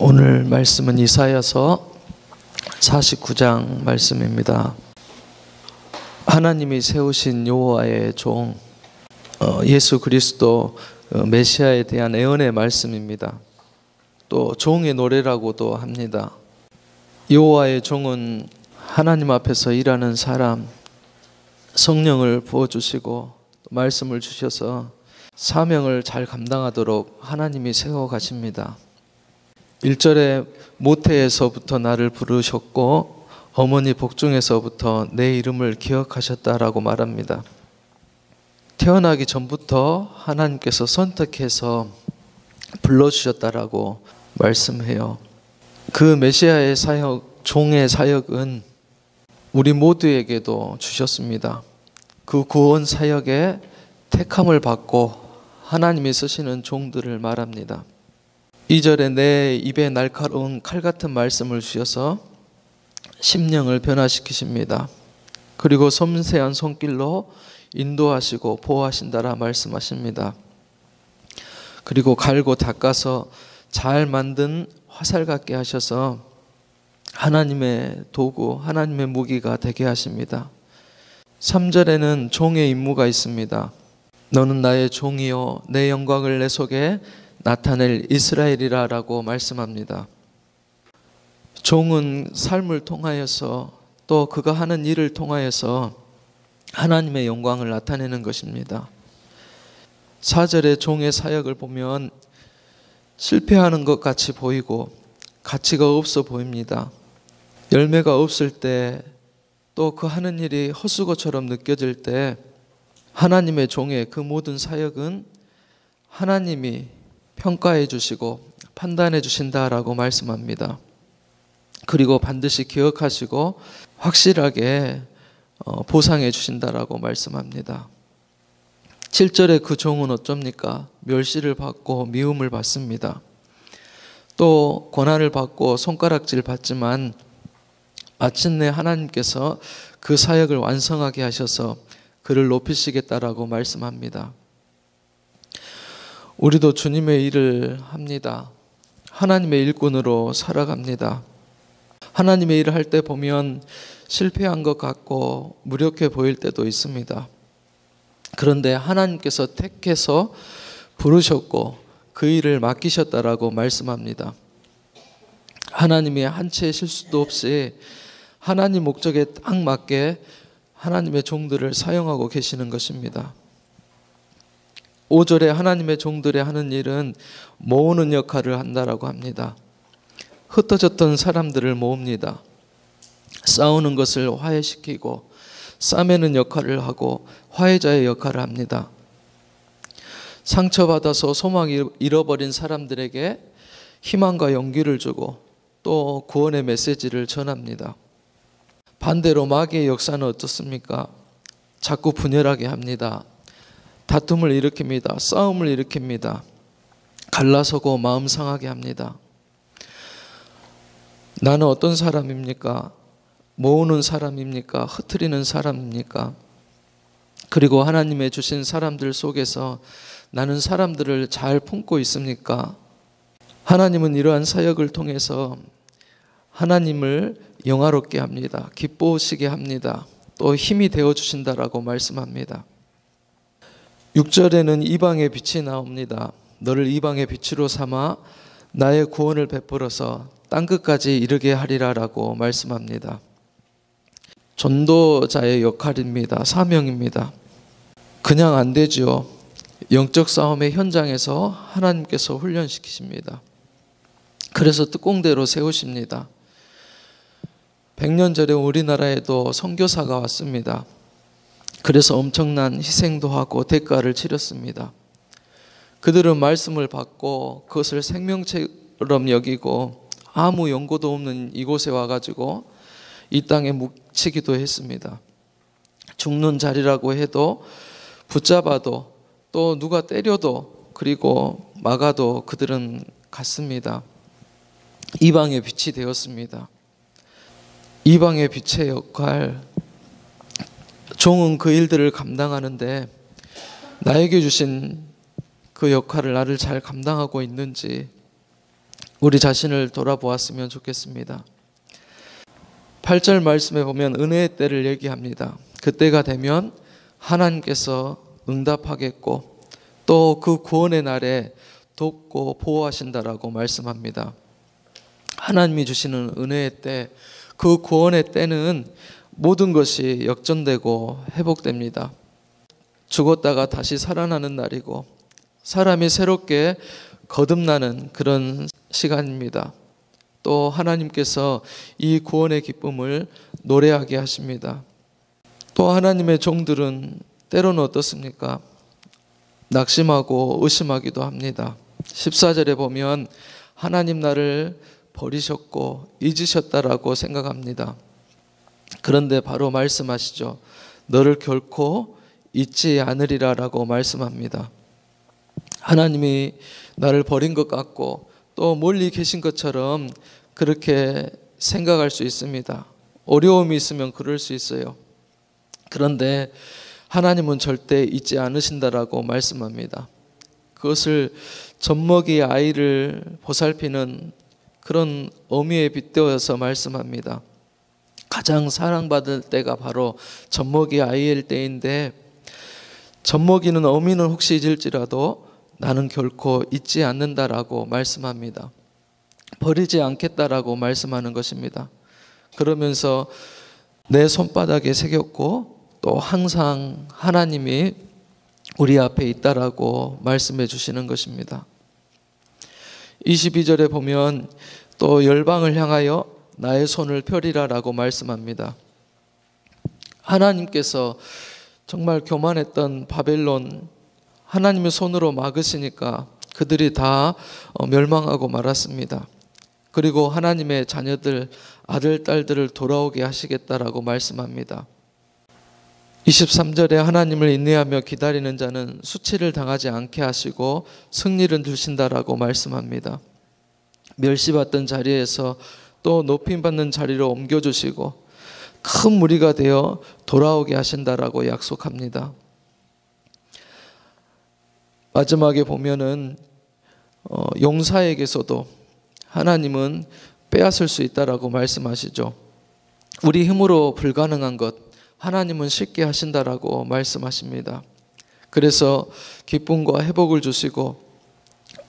오늘 말씀은 이사야서 49장 말씀입니다. 하나님이 세우신 여호와의 종 예수 그리스도 메시아에 대한 애언의 말씀입니다. 또 종의 노래라고도 합니다. 여호와의 종은 하나님 앞에서 일하는 사람, 성령을 부어주시고 말씀을 주셔서 사명을 잘 감당하도록 하나님이 세워 가십니다. 1절에 모태에서부터 나를 부르셨고 어머니 복중에서부터 내 이름을 기억하셨다라고 말합니다. 태어나기 전부터 하나님께서 선택해서 불러주셨다라고 말씀해요. 그 메시아의 사역, 종의 사역은 우리 모두에게도 주셨습니다. 그 구원 사역에 택함을 받고 하나님이 쓰시는 종들을 말합니다. 2절에 내 입에 날카로운 칼 같은 말씀을 주셔서 심령을 변화시키십니다. 그리고 섬세한 손길로 인도하시고 보호하신다라 말씀하십니다. 그리고 갈고 닦아서 잘 만든 화살 같게 하셔서 하나님의 도구, 하나님의 무기가 되게 하십니다. 3절에는 종의 임무가 있습니다. 너는 나의 종이요 내 영광을 내 속에 나타낼 이스라엘이라 라고 말씀합니다. 종은 삶을 통하여서 또 그가 하는 일을 통하여서 하나님의 영광을 나타내는 것입니다. 4절의 종의 사역을 보면 실패하는 것 같이 보이고 가치가 없어 보입니다. 열매가 없을 때 또 그 하는 일이 헛수고처럼 느껴질 때 하나님의 종의 그 모든 사역은 하나님이 평가해 주시고 판단해 주신다라고 말씀합니다. 그리고 반드시 기억하시고 확실하게 보상해 주신다라고 말씀합니다. 7절에 그 종은 어쩝니까? 멸시를 받고 미움을 받습니다. 또 고난을 받고 손가락질 받지만 마침내 하나님께서 그 사역을 완성하게 하셔서 그를 높이시겠다라고 말씀합니다. 우리도 주님의 일을 합니다. 하나님의 일꾼으로 살아갑니다. 하나님의 일을 할 때 보면 실패한 것 같고 무력해 보일 때도 있습니다. 그런데 하나님께서 택해서 부르셨고 그 일을 맡기셨다라고 말씀합니다. 하나님이 한 채의 실수도 없이 하나님 목적에 딱 맞게 하나님의 종들을 사용하고 계시는 것입니다. 5절에 하나님의 종들이 하는 일은 모으는 역할을 한다라고 합니다. 흩어졌던 사람들을 모읍니다. 싸우는 것을 화해시키고 싸매는 역할을 하고 화해자의 역할을 합니다. 상처받아서 소망을 잃어버린 사람들에게 희망과 용기를 주고 또 구원의 메시지를 전합니다. 반대로 마귀의 역사는 어떻습니까? 자꾸 분열하게 합니다. 다툼을 일으킵니다. 싸움을 일으킵니다. 갈라서고 마음 상하게 합니다. 나는 어떤 사람입니까? 모으는 사람입니까? 흩트리는 사람입니까? 그리고 하나님의 주신 사람들 속에서 나는 사람들을 잘 품고 있습니까? 하나님은 이러한 사역을 통해서 하나님을 영화롭게 합니다. 기뻐하시게 합니다. 또 힘이 되어주신다라고 말씀합니다. 6절에는 이방의 빛이 나옵니다. 너를 이방의 빛으로 삼아 나의 구원을 베풀어서 땅끝까지 이르게 하리라 라고 말씀합니다. 전도자의 역할입니다. 사명입니다. 그냥 안 되죠. 영적 싸움의 현장에서 하나님께서 훈련시키십니다. 그래서 특공대로 세우십니다. 100년 전에 우리나라에도 선교사가 왔습니다. 그래서 엄청난 희생도 하고 대가를 치렀습니다. 그들은 말씀을 받고 그것을 생명처럼 여기고 아무 연고도 없는 이곳에 와가지고 이 땅에 묻히기도 했습니다. 죽는 자리라고 해도 붙잡아도 또 누가 때려도 그리고 막아도 그들은 갔습니다. 이방의 빛이 되었습니다. 이방의 빛의 역할, 종은 그 일들을 감당하는데 나에게 주신 그 역할을 나를 잘 감당하고 있는지 우리 자신을 돌아보았으면 좋겠습니다. 8절 말씀에 보면 은혜의 때를 얘기합니다. 그때가 되면 하나님께서 응답하겠고 또 그 구원의 날에 돕고 보호하신다라고 말씀합니다. 하나님이 주시는 은혜의 때, 그 구원의 때는 모든 것이 역전되고 회복됩니다. 죽었다가 다시 살아나는 날이고 사람이 새롭게 거듭나는 그런 시간입니다. 또 하나님께서 이 구원의 기쁨을 노래하게 하십니다. 또 하나님의 종들은 때로는 어떻습니까? 낙심하고 의심하기도 합니다. 14절에 보면 하나님 나를 버리셨고 잊으셨다라고 생각합니다. 그런데 바로 말씀하시죠. 너를 결코 잊지 않으리라라고 말씀합니다. 하나님이 나를 버린 것 같고 또 멀리 계신 것처럼 그렇게 생각할 수 있습니다. 어려움이 있으면 그럴 수 있어요. 그런데 하나님은 절대 잊지 않으신다라고 말씀합니다. 그것을 젖먹이 아이를 보살피는 그런 어미에 빗대어서 말씀합니다. 가장 사랑받을 때가 바로 젖먹이 아이일 때인데 젖먹이는 어미는 혹시 잊을지라도 나는 결코 잊지 않는다라고 말씀합니다. 버리지 않겠다라고 말씀하는 것입니다. 그러면서 내 손바닥에 새겼고 또 항상 하나님이 우리 앞에 있다라고 말씀해 주시는 것입니다. 22절에 보면 또 열방을 향하여 나의 손을 펴리라라고 말씀합니다. 하나님께서 정말 교만했던 바벨론 하나님의 손으로 막으시니까 그들이 다 멸망하고 말았습니다. 그리고 하나님의 자녀들 아들 딸들을 돌아오게 하시겠다라고 말씀합니다. 23절에 하나님을 인내하며 기다리는 자는 수치를 당하지 않게 하시고 승리를 주신다라고 말씀합니다. 멸시받던 자리에서 또 높임받는 자리로 옮겨주시고 큰 무리가 되어 돌아오게 하신다라고 약속합니다. 마지막에 보면은 용사에게서도 하나님은 빼앗을 수 있다라고 말씀하시죠. 우리 힘으로 불가능한 것 하나님은 쉽게 하신다라고 말씀하십니다. 그래서 기쁨과 회복을 주시고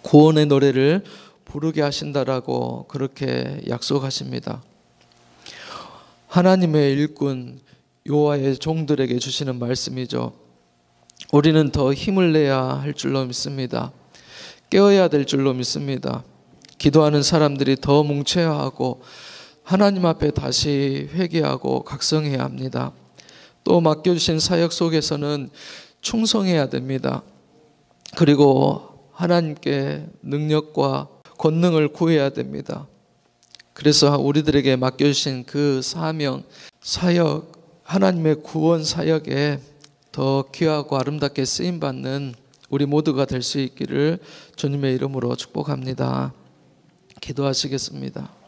구원의 노래를 부르게 하신다라고 그렇게 약속하십니다. 하나님의 일꾼 여호와의 종들에게 주시는 말씀이죠. 우리는 더 힘을 내야 할 줄로 믿습니다. 깨어야 될 줄로 믿습니다. 기도하는 사람들이 더 뭉쳐야 하고 하나님 앞에 다시 회개하고 각성해야 합니다. 또 맡겨주신 사역 속에서는 충성해야 됩니다. 그리고 하나님께 능력과 권능을 구해야 됩니다. 그래서 우리들에게 맡겨주신 그 사명, 사역, 하나님의 구원 사역에 더 귀하고 아름답게 쓰임받는 우리 모두가 될 수 있기를 주님의 이름으로 축복합니다. 기도하시겠습니다.